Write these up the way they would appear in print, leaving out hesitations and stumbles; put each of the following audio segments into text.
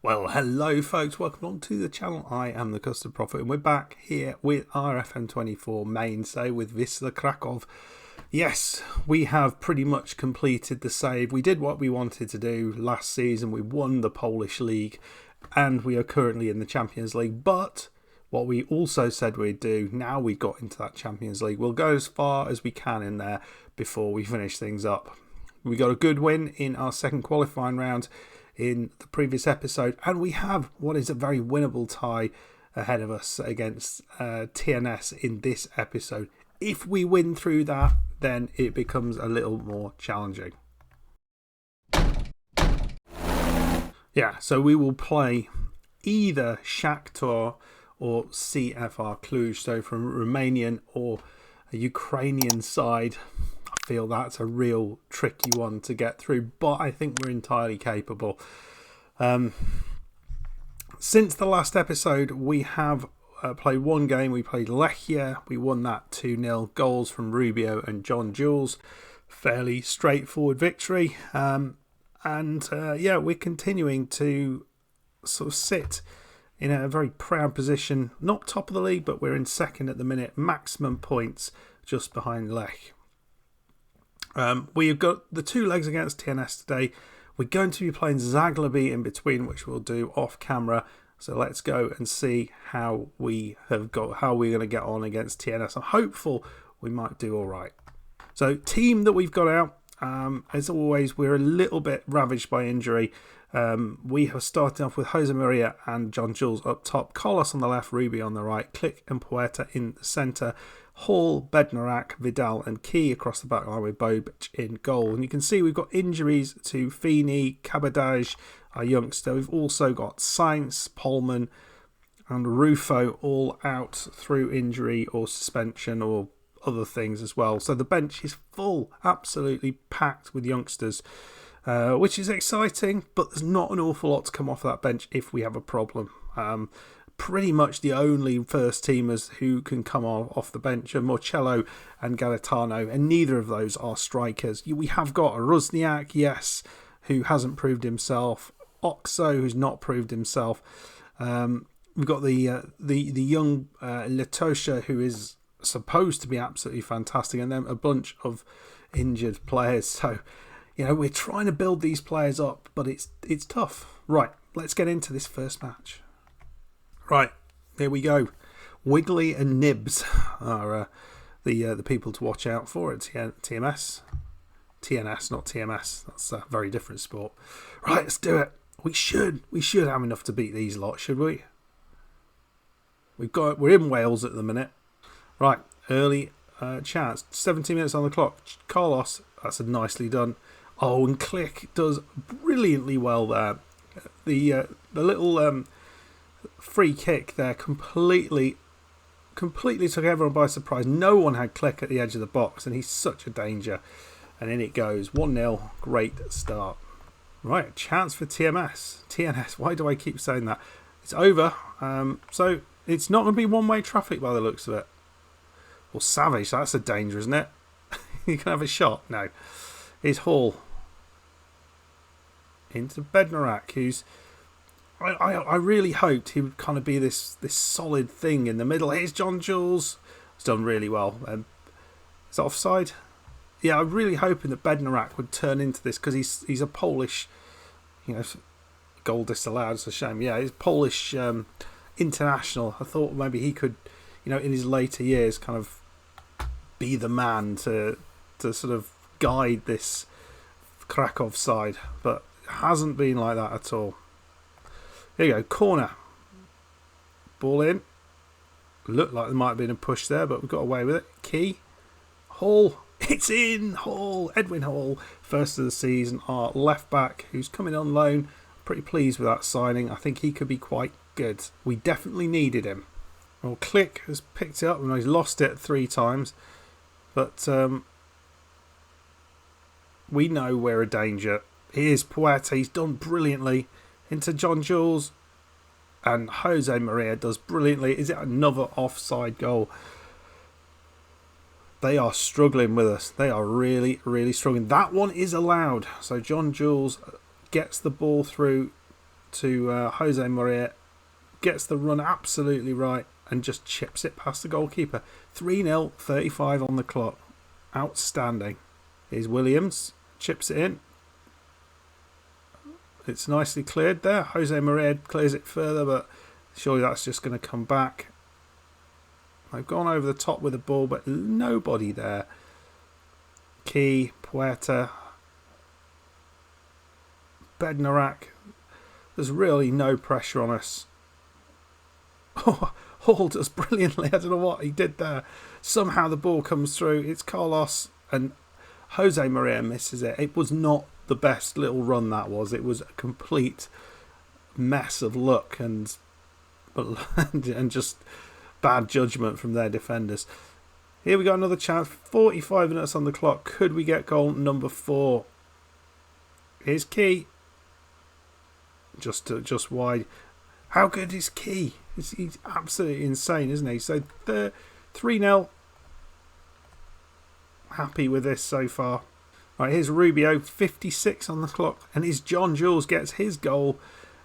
Well, hello folks, welcome along to the channel. I am the Custard Prophet and we're back here with our FM24 mainstay with Wisla Krakow. Yes, we have pretty much completed the save. We did what we wanted to do last season. We won the Polish League and we are currently in the Champions League. But what we also said we'd do, now we got into that Champions League, we'll go as far as we can in there before we finish things up. We got a good win in our second qualifying round in the previous episode, and we have what is a very winnable tie ahead of us against TNS in this episode. If we win through that, then it becomes a little more challenging. Yeah, so we will play either Shakhtar or CFR Cluj, so from Romanian or a Ukrainian side. I feel that's a real tricky one to get through, but I think we're entirely capable. Since the last episode, we have played one game. We played Lechia. We won that 2-0. Goals from Rubio and John Jules. Fairly straightforward victory. Yeah, we're continuing to sort of sit in a very proud position. Not top of the league, but we're in second at the minute. Maximum points just behind Lech. We've got the two legs against TNS today. We're going to be playing Zaglabi in between, which we'll do off camera. So let's go and see how we're going to get on against TNS. I'm hopeful we might do all right. So team that we've got out, as always, we're a little bit ravaged by injury. We have started off with Jose Maria and John Jules up top, Carlos on the left, Ruby on the right, Click and Puerta in the centre, Hall, Bednarak, Vidal and Key across the back line with Bobic in goal. And you can see we've got injuries to Feeney, Kabadaj, our youngster. We've also got Sainz, Polman and Rufo all out through injury or suspension or other things as well. So the bench is full, absolutely packed with youngsters, which is exciting, but there's not an awful lot to come off that bench if we have a problem. Pretty much the only first teamers who can come off the bench are Morcello and Galatano, and neither of those are strikers. We have got a Rusniak, yes, who hasn't proved himself, Oxo, who's not proved himself. We've got the young Letosha, who is supposed to be absolutely fantastic, and then a bunch of injured players. So, you know, we're trying to build these players up, but it's tough. Right, let's get into this first match. Right, here we go. Wiggly and Nibs are the people to watch out for at TMS. TNS, not TMS. That's a very different sport. Right, let's do it. We should have enough to beat these lot, should we? We're in Wales at the minute. Right, early chance. 17 minutes on the clock. Carlos, that's nicely done. Oh, and Click does brilliantly well there. The little free kick there completely took everyone by surprise. No one had Click at the edge of the box, and he's such a danger. And in it goes. 1-0. Great start. Right, chance for TNS. Why do I keep saying that? It's over. So it's not going to be one-way traffic by the looks of it. Well, Savage, that's a danger, isn't it? You can have a shot. No. Here's Hall. Into Bednarak, who's... I really hoped he would kind of be this solid thing in the middle. Here's John Jules. He's done really well. Is that offside? Yeah, I'm really hoping that Bednarak would turn into this, because he's a Polish, goal disallowed. It's a shame. Yeah, he's Polish international. I thought maybe he could, in his later years, kind of be the man to sort of guide this Krakow side, but it hasn't been like that at all. Here you go, corner. Ball in. Looked like there might have been a push there, but we got away with it. Key. Hall. It's in. Hall. Edwin Hall. First of the season. Our left back, who's coming on loan. Pretty pleased with that signing. I think he could be quite good. We definitely needed him. Well, Click has picked it up, and he's lost it 3 times. But we know we're a danger. Here's Puerta. He's done brilliantly. Into John Jules, and Jose Maria does brilliantly. Is it another offside goal? They are struggling with us. They are really, really struggling. That one is allowed. So John Jules gets the ball through to Jose Maria. Gets the run absolutely right and just chips it past the goalkeeper. 3-0, 35 on the clock. Outstanding. Here's Williams. Chips it in. It's nicely cleared there. Jose Maria clears it further, but surely that's just going to come back. They've gone over the top with the ball, but nobody there. Key, Puerta, Bednarak. There's really no pressure on us. Hall does brilliantly. I don't know what he did there. Somehow the ball comes through. It's Carlos and Jose Maria misses it. It was not the best little run that was. It was a complete mess of luck and just bad judgment from their defenders. Here we got another chance. 45 minutes on the clock. Could we get goal number 4? Here's Key. Just wide. How good is Key? He's absolutely insane, isn't he? So 3-0. Happy with this so far. Right, here's Rubio, 56 on the clock, and his John Jules gets his goal.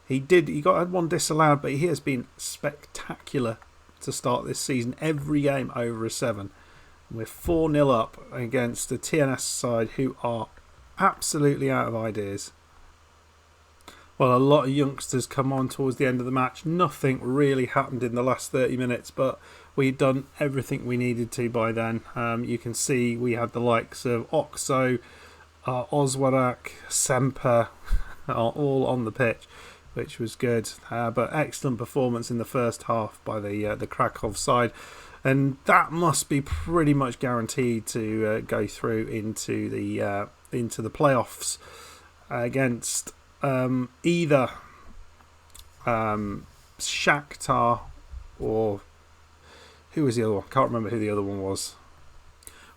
He had one disallowed, but he has been spectacular to start this season. Every game over a 7. We're 4-0 up against the TNS side, who are absolutely out of ideas. Well, a lot of youngsters come on towards the end of the match. Nothing really happened in the last 30 minutes, but we'd done everything we needed to by then. You can see we had the likes of Oxo, Oswarak, Semper, all on the pitch, which was good. But excellent performance in the first half by the Krakow side. And that must be pretty much guaranteed to go through into the playoffs against either Shakhtar or who was the other one? Can't remember who the other one was.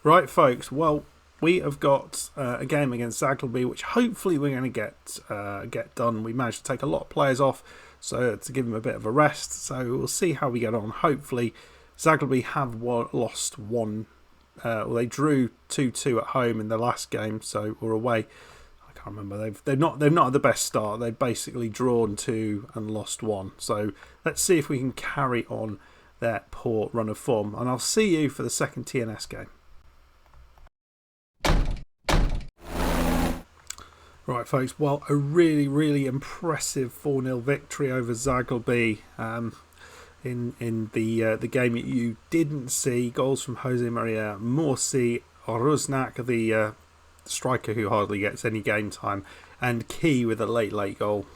Right, folks. Well, we have got a game against Zagłębie, which hopefully we're going to get done. We managed to take a lot of players off, so to give them a bit of a rest. So we'll see how we get on. Hopefully, Zagłębie have lost one. Well, they drew 2-2 at home in the last game, so we're away. I can't remember. They've not had the best start. They've basically drawn 2 and lost 1. So let's see if we can carry on their poor run of form. And I'll see you for the second TNS game. Right, folks. Well, a really, really impressive 4-0 victory over Zagłębie. In the game you didn't see, goals from Jose Maria, Morsi, Rusnak, the striker who hardly gets any game time, and Key with a late goal.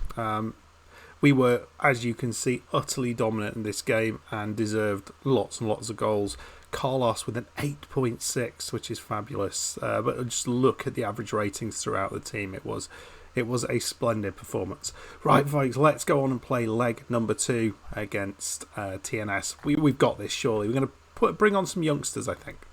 We were, as you can see, utterly dominant in this game and deserved lots and lots of goals. Carlos with an 8.6, which is fabulous. But just look at the average ratings throughout the team. It was a splendid performance. Right, folks, let's go on and play leg number 2 against TNS. We've got this, surely. We're going to bring on some youngsters, I think.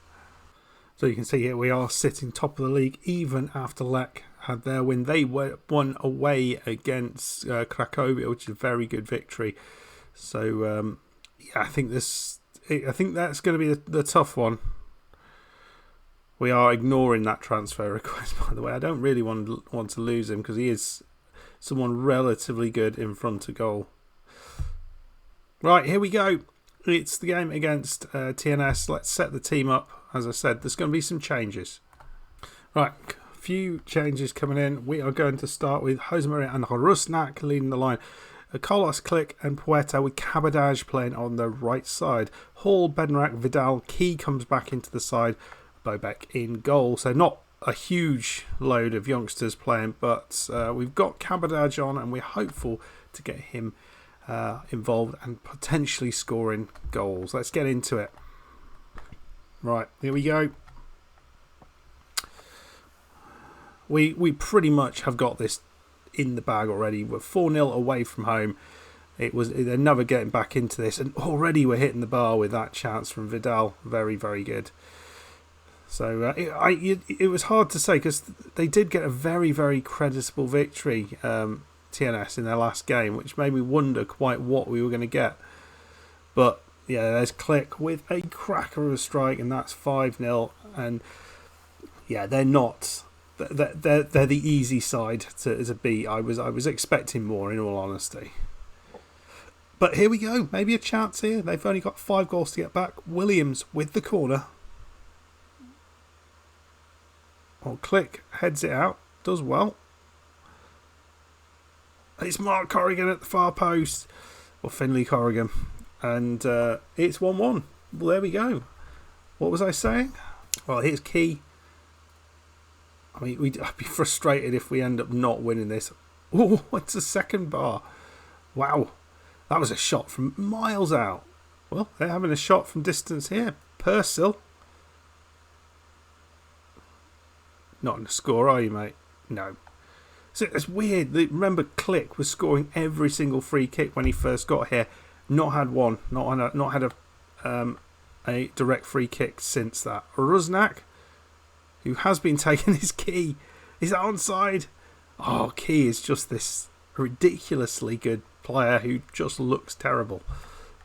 So you can see here we are sitting top of the league, even after Lech had their win. They won away against Krakow, which is a very good victory. So yeah, I think that's going to be the tough one. We are ignoring that transfer request, by the way. I don't really want to lose him because he is someone relatively good in front of goal. Right, here we go. It's the game against TNS. Let's set the team up. As I said, there's going to be some changes. Right, a few changes coming in. We are going to start with Jose Maria and Rusnak leading the line. Carlos, Click and Puerta with Cabadage playing on the right side. Hall, Bednarak, Vidal, Key comes back into the side. Bobek in goal. So not a huge load of youngsters playing, but we've got Cabadage on and we're hopeful to get him involved and potentially scoring goals. Let's get into it. Right, here we go. We pretty much have got this in the bag already. We're 4-0 away from home. They're never getting back into this, and already we're hitting the bar with that chance from Vidal. Very, very good. So it was hard to say because they did get a very, very creditable victory, TNS, in their last game, which made me wonder quite what we were going to get. But yeah, there's Click with a cracker of a strike, and that's 5-0. And yeah, they're not they're the easy side to beat. I was expecting more, in all honesty. But here we go. Maybe a chance here. They've only got 5 goals to get back. Williams with the corner. Oh, Click heads it out. Does well. It's Mark Corrigan at the far post. Or Finley Corrigan. And it's 1-1. Well, there we go. What was I saying? Well, here's Key. I mean, I'd be frustrated if we end up not winning this. Oh, it's a second bar. Wow. That was a shot from miles out. Well, they're having a shot from distance here. Purcell. Not in the score, are you, mate? No. So it's weird. Remember, Click was scoring every single free kick when he first got here. Not had one. Not had a direct free kick since that. Rusnak, who has been taking his Key, is onside. Oh, Key is just this ridiculously good player who just looks terrible.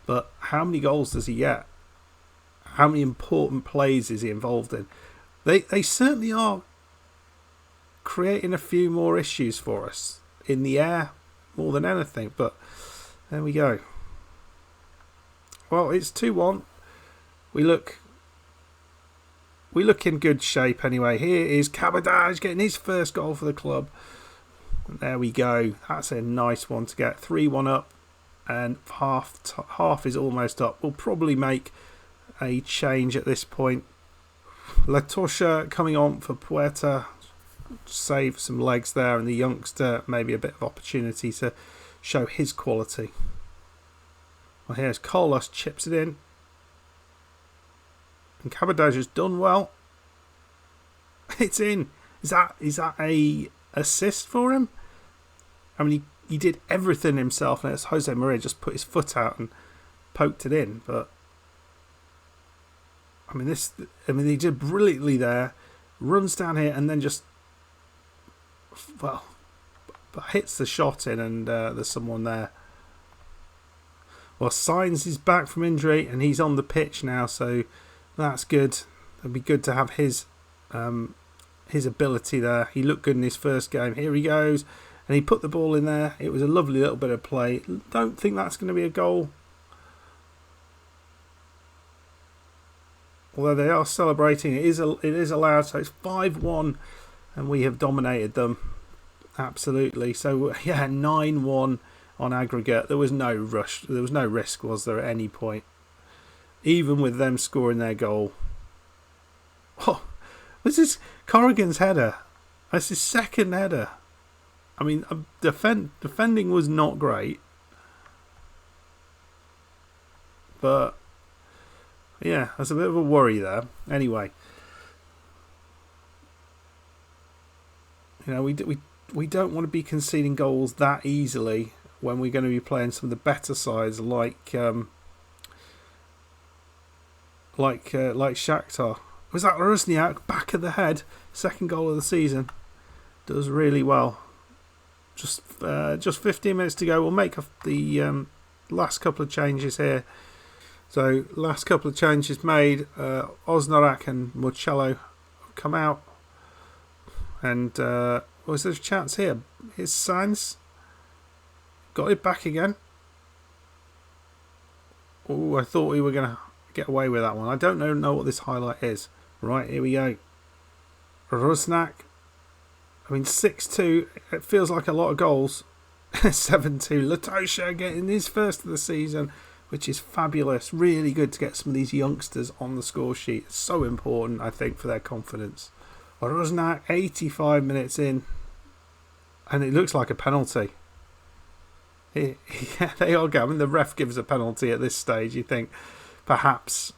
But how many goals does he get? How many important plays is he involved in? They certainly are creating a few more issues for us in the air more than anything. But there we go. Well, it's 2-1. We look in good shape anyway. Here is Cabadage getting his first goal for the club. There we go. That's a nice one to get. 3-1 up, and half is almost up. We'll probably make a change at this point. La Torcia coming on for Puerta. Save some legs there, and the youngster maybe a bit of opportunity to show his quality. Well, here's Carlos, chips it in. And Cabadage has done well. It's in. Is that a assist for him? I mean, he did everything himself, and it's Jose Maria just put his foot out and poked it in. But I mean, he did brilliantly there. Runs down here and then just hits the shot in, and there's someone there. Well, Signs is back from injury and he's on the pitch now, so that's good. It'd be good to have his ability there. He looked good in his first game. Here he goes, and he put the ball in there. It was a lovely little bit of play. Don't think that's going to be a goal. Although they are celebrating, it is allowed. So it's 5-1, and we have dominated them absolutely. So yeah, 9-1 on aggregate. There was no rush. There was no risk, was there, at any point? Even with them scoring their goal. Oh, this is Corrigan's header. That's his second header. I mean, defending was not great. But yeah, that's a bit of a worry there. Anyway, you know, we don't want to be conceding goals that easily when we're going to be playing some of the better sides like Shakhtar. Was that Rusniak, back of the head, second goal of the season? Does really well. Just 15 minutes to go. We'll make the last couple of changes here. So last couple of changes made. Osnarak and Mucello come out, and was there a chance here? Here's Sainz. Got it back again. Oh, I thought we were going to get away with that one. I don't know what this highlight is. Right, here we go. Rusnak. I mean, 6-2. It feels like a lot of goals. 7-2. La Torcia getting his first of the season, which is fabulous. Really good to get some of these youngsters on the score sheet. It's so important, I think, for their confidence. Rusnak, 85 minutes in, and it looks like a penalty. Yeah, they are going. The ref gives a penalty at this stage. You think perhaps,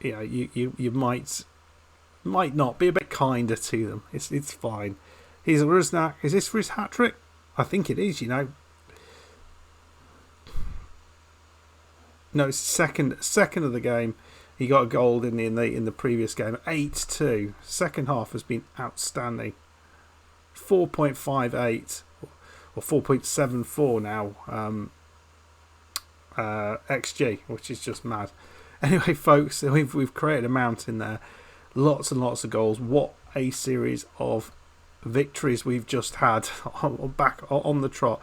you know, you might not be a bit kinder to them. It's fine. Here's Rusnak. Is this for his hat trick? I think it is. You know, no, it's second of the game. He got a goal in the previous game. 8-2. Second half has been outstanding. 4.58 or 4.74 now. XG, which is just mad. Anyway, folks, we've created a mountain there. Lots and lots of goals. What a series of victories we've just had back on the trot.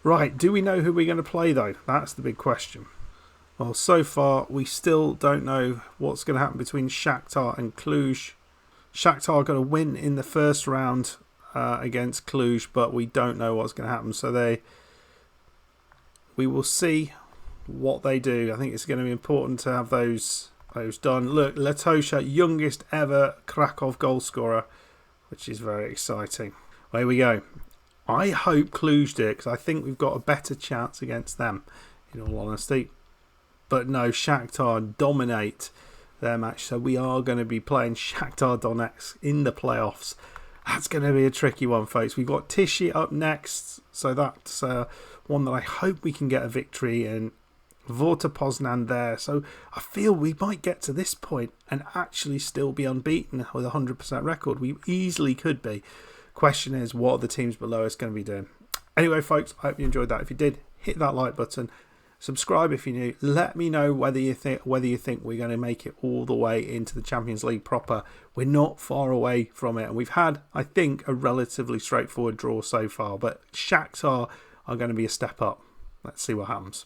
Right, do we know who we're going to play though? That's the big question. Well, so far we still don't know what's going to happen between Shakhtar and Cluj. Shakhtar are going to win in the first round against Cluj, but we don't know what's going to happen. So we will see what they do. I think it's going to be important to have those done. Look, Latosha, youngest ever Krakow goal scorer, which is very exciting. There we go. I hope Cluj do it, because I think we've got a better chance against them, in all honesty. But no, Shakhtar dominate their match, so we are going to be playing Shakhtar Donetsk in the playoffs. That's going to be a tricky one, folks. We've got Tichy up next, so that's one that I hope we can get a victory in. Vorta Poznan there, so I feel we might get to this point and actually still be unbeaten with a 100% record. We easily could be. Question is, what are the teams below us going to be doing? Anyway, folks, I hope you enjoyed that. If you did, hit that like button. Subscribe if you're new. Let me know whether you think we're going to make it all the way into the Champions League proper. We're not far away from it, and we've had, I think, a relatively straightforward draw so far. But Shakhtar are going to be a step up. Let's see what happens.